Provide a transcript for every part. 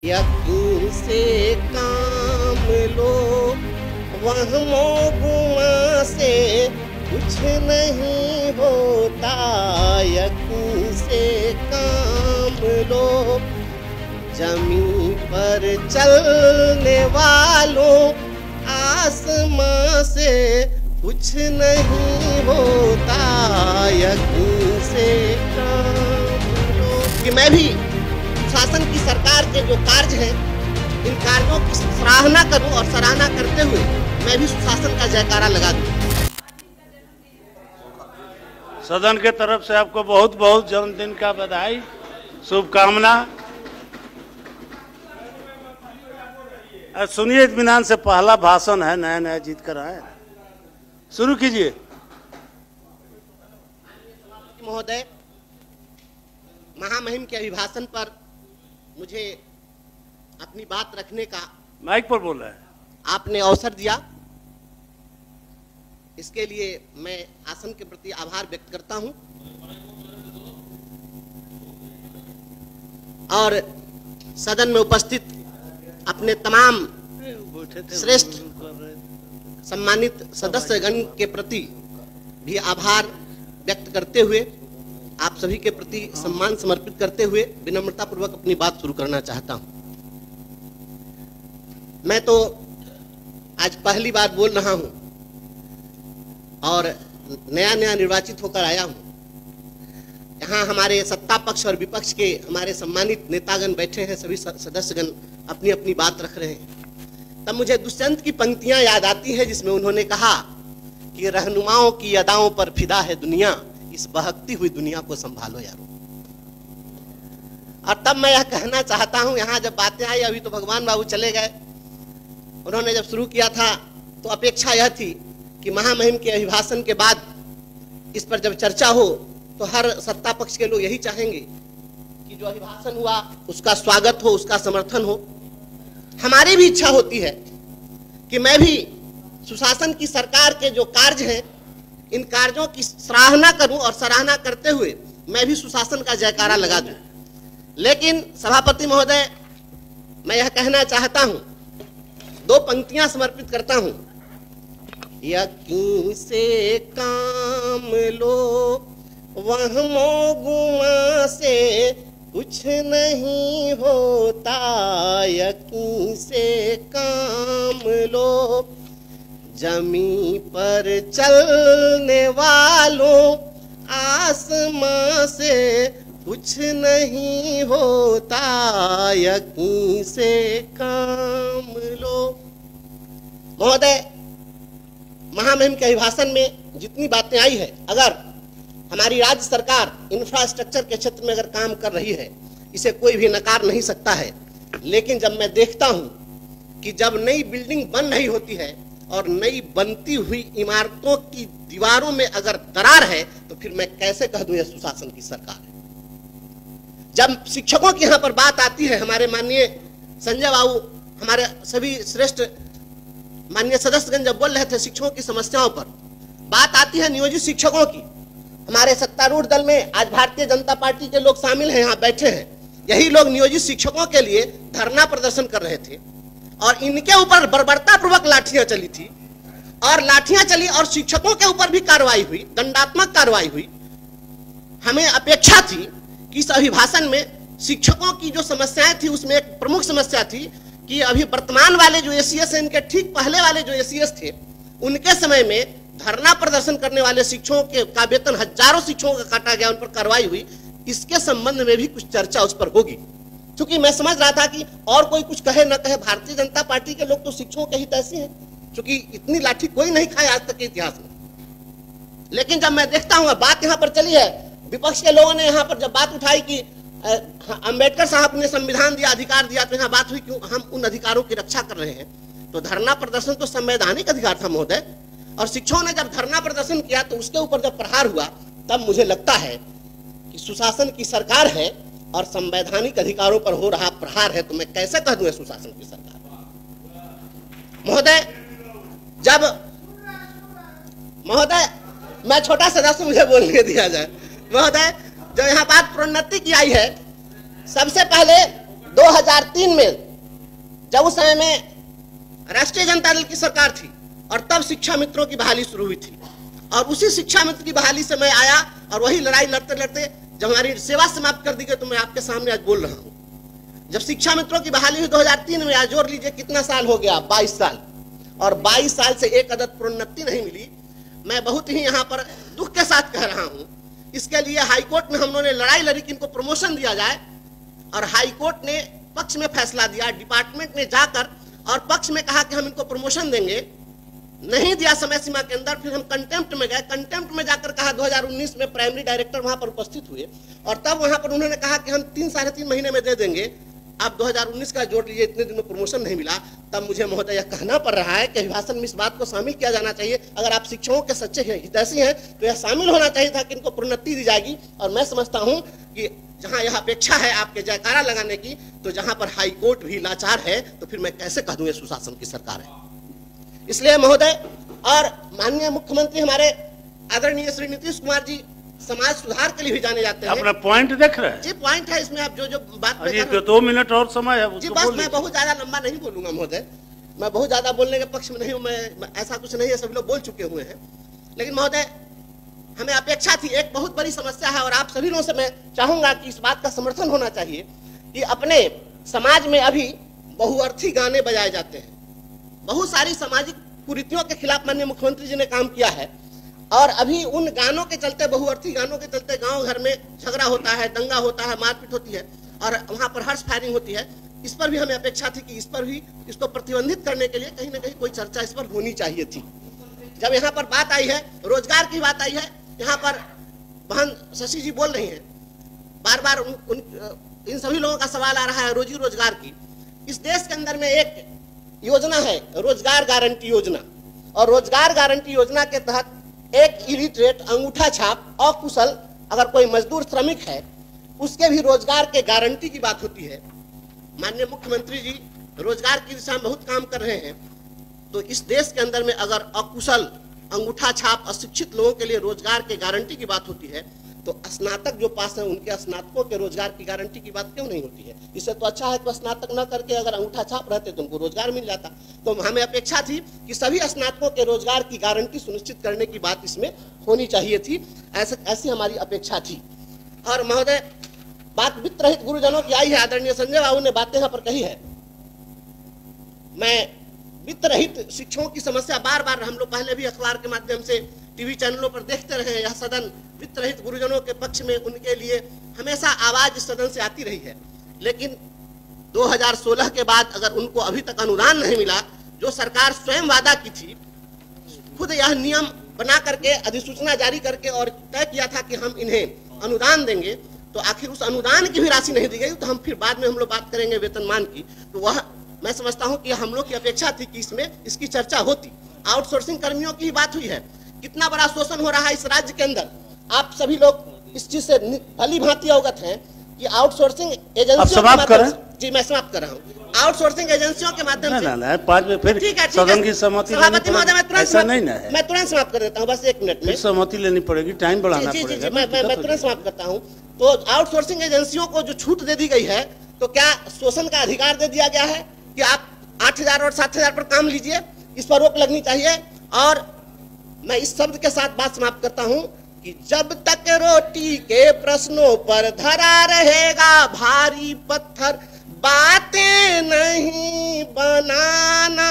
यकीन से काम लो, वहमों गुमा से कुछ नहीं होता। यकीन से काम लो, जमीन पर चलने वालों, आसमां से कुछ नहीं होता। यकीन से काम लो कि मैं भी शासन की सरकार के जो कार्य हैं, इन कार्यों की सराहना करूं और सराहना करते हुए मैं भी सुशासन का जयकारा लगा दूं। सदन के तरफ से आपको बहुत बहुत जन्मदिन का बधाई, शुभकामना। सुनिए, इत्मीनान से पहला भाषण है, नया नया जीत कर आए, शुरू कीजिए। महोदय, महामहिम के अभिभाषण पर मुझे अपनी बात रखने का माइक पर बोल रहा है, आपने अवसर दिया, इसके लिए मैं आसन के प्रति आभार व्यक्त करता हूं। और सदन में उपस्थित अपने तमाम श्रेष्ठ सम्मानित सदस्यगण के प्रति भी आभार व्यक्त करते हुए, आप सभी के प्रति सम्मान समर्पित करते हुए विनम्रता पूर्वक अपनी बात शुरू करना चाहता हूं। मैं तो आज पहली बार बोल रहा हूं और नया नया निर्वाचित होकर आया हूं। यहाँ हमारे सत्ता पक्ष और विपक्ष के हमारे सम्मानित नेतागण बैठे हैं, सभी सदस्यगण अपनी अपनी बात रख रहे हैं। तब मुझे दुष्यंत की पंक्तियां याद आती हैं, जिसमें उन्होंने कहा कि रहनुमाओं की अदाओं पर फिदा है दुनिया, इस बहकती हुई दुनिया को संभालो यारो। और तब मैं यह कहना चाहता हूं, यहां जब बातें आई, अभी तो भगवान बाबू चले गए, उन्होंने जब शुरू किया था तो अपेक्षा यह थी कि महामहिम के अभिभाषण के बाद इस पर जब चर्चा हो तो हर सत्ता पक्ष के लोग यही चाहेंगे कि जो अभिभाषण हुआ उसका स्वागत हो, उसका समर्थन हो। हमारी भी इच्छा होती है कि मैं भी सुशासन की सरकार के जो कार्य हैं, इन कार्यों की सराहना करूं और सराहना करते हुए मैं भी सुशासन का जयकारा लगा दूं। लेकिन सभापति महोदय, मैं यह कहना चाहता हूं, दो पंक्तियां समर्पित करता हूं। यकीन से काम लो, वहमों गुमा से कुछ नहीं होता। यकीन से काम लो, जमीन पर चलने वालों, आसमां से कुछ नहीं होता। यकीन से काम लो। महोदय, महामहिम के अभिभाषण में जितनी बातें आई है, अगर हमारी राज्य सरकार इंफ्रास्ट्रक्चर के क्षेत्र में अगर काम कर रही है, इसे कोई भी नकार नहीं सकता है। लेकिन जब मैं देखता हूं कि जब नई बिल्डिंग बन रही होती है और नई बनती हुई इमारतों की दीवारों में अगर दरार है, तो फिर मैं कैसे कह दूं यह सुशासन की सरकार है। जब शिक्षकों की यहां पर बात आती है, हमारे माननीय संजय बाबू, हमारे सभी श्रेष्ठ माननीय सदस्यगण जब बोल रहे थे शिक्षकों की समस्याओं पर, बात आती है नियोजित शिक्षकों की। हमारे सत्तारूढ़ दल में आज भारतीय जनता पार्टी के लोग शामिल हैं, यहाँ बैठे हैं। यही लोग नियोजित शिक्षकों के लिए धरना प्रदर्शन कर रहे थे और इनके ऊपर बर्बरतापूर्वक लाठियां चली थी, और लाठियां चली और शिक्षकों के ऊपर भी कार्रवाई हुई, दंडात्मक कार्रवाई हुई। हमें अपेक्षा थी कि इस अभिभाषण में शिक्षकों की जो समस्याएं थी, उसमें एक प्रमुख समस्या थी कि अभी वर्तमान वाले जो एसीएस है, इनके ठीक पहले वाले जो एसीएस थे, उनके समय में धरना प्रदर्शन करने वाले शिक्षकों के का वेतन हजारों शिक्षकों का काटा गया, उन पर कार्रवाई हुई। इसके संबंध में भी कुछ चर्चा उस पर होगी, क्योंकि मैं समझ रहा था कि और कोई कुछ कहे न कहे, भारतीय जनता पार्टी के लोग तो शिक्षकों के हित ऐसे हैं, क्योंकि इतनी लाठी कोई नहीं खाए आज तक के इतिहास में। लेकिन जब मैं देखता हूं बात यहाँ पर चली है, विपक्ष के लोगों ने यहाँ पर जब बात उठाई कि अंबेडकर साहब ने संविधान दिया, अधिकार दिया, तो यहाँ बात हुई कि हम उन अधिकारों की रक्षा कर रहे हैं। तो धरना प्रदर्शन तो संवैधानिक अधिकार था महोदय, और शिक्षकों ने जब धरना प्रदर्शन किया तो उसके ऊपर जब प्रहार हुआ, तब मुझे लगता है कि सुशासन की सरकार है और संवैधानिक अधिकारों पर हो रहा प्रहार है। तो मैं कैसे कह दूं सुशासन की सरकार। महोदय, जब महोदय मैं छोटा सदस्य, मुझे बोलने दिया जाए। महोदय, जो यहाँ बात प्रोन्नति की आई है, सबसे पहले 2003 में जब उस समय में राष्ट्रीय जनता दल की सरकार थी और तब शिक्षा मित्रों की बहाली शुरू हुई थी, और उसी शिक्षा मित्र की बहाली से मैं आया और वही लड़ाई लड़ते लड़ते जब हमारी सेवा समाप्त कर दी गई तो मैं आपके सामने आज बोल रहा हूं। जब शिक्षा मित्रों की बहाली हुई 2003 में, आज जोड़ लीजिए कितना साल हो गया, 22 साल, और 22 साल से एक अदद प्रोन्नति नहीं मिली। मैं बहुत ही यहाँ पर दुख के साथ कह रहा हूं। इसके लिए हाईकोर्ट में हम लोगों ने लड़ाई लड़ी कि इनको प्रमोशन दिया जाए, और हाईकोर्ट ने पक्ष में फैसला दिया। डिपार्टमेंट ने जाकर और पक्ष में कहा कि हम इनको प्रमोशन देंगे, नहीं दिया समय सीमा के अंदर। फिर हम कंटेम्प्ट में गए, कंटेम्प्ट में जाकर कहा 2019 में प्राइमरी डायरेक्टर वहां पर उपस्थित हुए और तब वहां पर उन्होंने कहा कि हम 3-3.5 महीने में दे देंगे। आप 2019 का जोड़ लीजिए, इतने दिन में प्रमोशन नहीं मिला। तब मुझे महोदय यह कहना पड़ रहा है कि अभिभाषण में इस बात को शामिल किया जाना चाहिए। अगर आप शिक्षकों के सच्चे हितैषी हैं तो यह शामिल होना चाहिए था कि इनको प्रोन्नति दी जाएगी। और मैं समझता हूं कि जहां यह अपेक्षा है आपके जयकारा लगाने की, तो जहां पर हाई कोर्ट भी लाचार है तो फिर मैं कैसे कह दूं ये सुशासन की सरकार है। इसलिए महोदय और माननीय मुख्यमंत्री हमारे आदरणीय श्री नीतीश कुमार जी समाज सुधार के लिए भी जाने जाते हैं। अपना पॉइंट देख रहे हैं जी, पॉइंट है इसमें। आप जो बात जी, तो 2 मिनट और समय है जी, बस मैं बहुत ज्यादा लंबा नहीं बोलूंगा महोदय, मैं बहुत ज्यादा बोलने के पक्ष में नहीं हूं। मैं ऐसा कुछ नहीं है, सभी लोग बोल चुके हुए हैं। लेकिन महोदय हमें अपेक्षा थी, एक बहुत बड़ी समस्या है और आप सभी लोगों से मैं चाहूंगा कि इस बात का समर्थन होना चाहिए कि अपने समाज में अभी बहुअर्थी गाने बजाए जाते हैं। बहुत सारी सामाजिक कुरीतियों के खिलाफ माननीय मुख्यमंत्री जी ने काम किया है, और अभी उन गानों के चलते, बहुअर्थी गानों के चलते गांव घर में झगड़ा होता है, दंगा होता है, मारपीट होती है और वहां पर हर्ष फायरिंग होती है। इस पर भी हमें अपेक्षा थी कि इस पर भी, इसको प्रतिबंधित करने के लिए कहीं ना कहीं कोई चर्चा इस पर होनी चाहिए थी। जब यहाँ पर बात आई है, रोजगार की बात आई है, यहाँ पर बहन शशि जी बोल रही है, बार बार इन सभी लोगों का सवाल आ रहा है रोजी रोजगार की। इस देश के अंदर में एक योजना है रोजगार गारंटी योजना, और रोजगार गारंटी योजना के तहत एक इलिटरेट, अंगूठा छाप, अकुशल अगर कोई मजदूर श्रमिक है उसके भी रोजगार के गारंटी की बात होती है। माननीय मुख्यमंत्री जी रोजगार की दिशा में बहुत काम कर रहे हैं, तो इस देश के अंदर में अगर अकुशल, अंगूठा छाप, अशिक्षित लोगों के लिए रोजगार के गारंटी की बात होती है तो स्नातक जो पास है उनके स्नातकों के रोजगार की गारंटी की बात क्यों नहीं होती है। इससे तो अच्छा है कि स्नातक न करके अगर अंगूठा छाप रहते तो उनको रोजगार मिल जाता। तो हमें अपेक्षा थी कि सभी स्नातकों के रोजगार की गारंटी सुनिश्चित करने की बात इसमें होनी चाहिए थी, ऐसी हमारी अपेक्षा थी। और महोदय बात वित्त रहित गुरुजनों की आई है, आदरणीय संजय बाबू ने बातें यहाँ पर कही है। मैं वित्त रहित शिक्षकों की समस्या बार बार हम लोग पहले भी अखबार के माध्यम से, टीवी चैनलों पर देखते रहे। यह सदन वित्त रहित गुरुजनों के पक्ष में उनके लिए हमेशा आवाज इस सदन से आती रही है, लेकिन 2016 के बाद अगर उनको अभी तक अनुदान नहीं मिला, जो सरकार स्वयं वादा की थी, खुद यह नियम बना करके, अधिसूचना जारी करके और तय किया था कि हम इन्हें अनुदान देंगे, तो आखिर उस अनुदान की भी राशि नहीं दी गई। तो हम फिर बाद में हम लोग बात करेंगे वेतनमान की, तो वह मैं समझता हूं कि हम लोग की अपेक्षा थी कि इसमें इसकी चर्चा होती। आउटसोर्सिंग कर्मियों की बात हुई है, कितना बड़ा शोषण हो रहा है इस राज्य के अंदर। आप सभी लोग इस चीज से भली भांति अवगत हैं कि आउटसोर्सिंग एजेंसियों के माध्यम से, जी मैं समाप्त कर रहा हूँ, आउटसोर्सिंग एजेंसियों के माध्यम से 5 में फिर सदन की सहमति सभापति महोदय मैं तुरंत समाप्त कर देता हूँ, बस 1 मिनट में सहमति लेनी पड़ेगी, टाइम बढ़ाना पड़ेगा। जी, मैं तुरंत समाप्त करता हूँ। तो आउटसोर्सिंग एजेंसियों को जो छूट दे दी गई है, तो क्या शोषण का अधिकार दे दिया गया है कि आप 8,000 और 7,000 पर काम लीजिए, इस पर रोक लगनी चाहिए। और मैं इस शब्द के साथ बात समाप्त करता हूं कि जब तक रोटी के प्रश्नों पर धरा रहेगा भारी पत्थर, बातें नहीं बनाना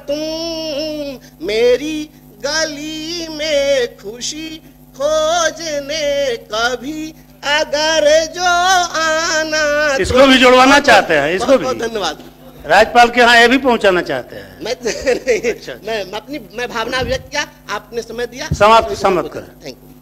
तुम मेरी गली में खुशी खोजने कभी अगर जो आना। इसको भी जुड़वाना चाहते हैं, इसको भी। धन्यवाद। राज्यपाल के यहाँ ये भी पहुंचाना चाहते हैं। मैं भावना व्यक्त किया, आपने समय दिया, समाप्त करें। Thank you.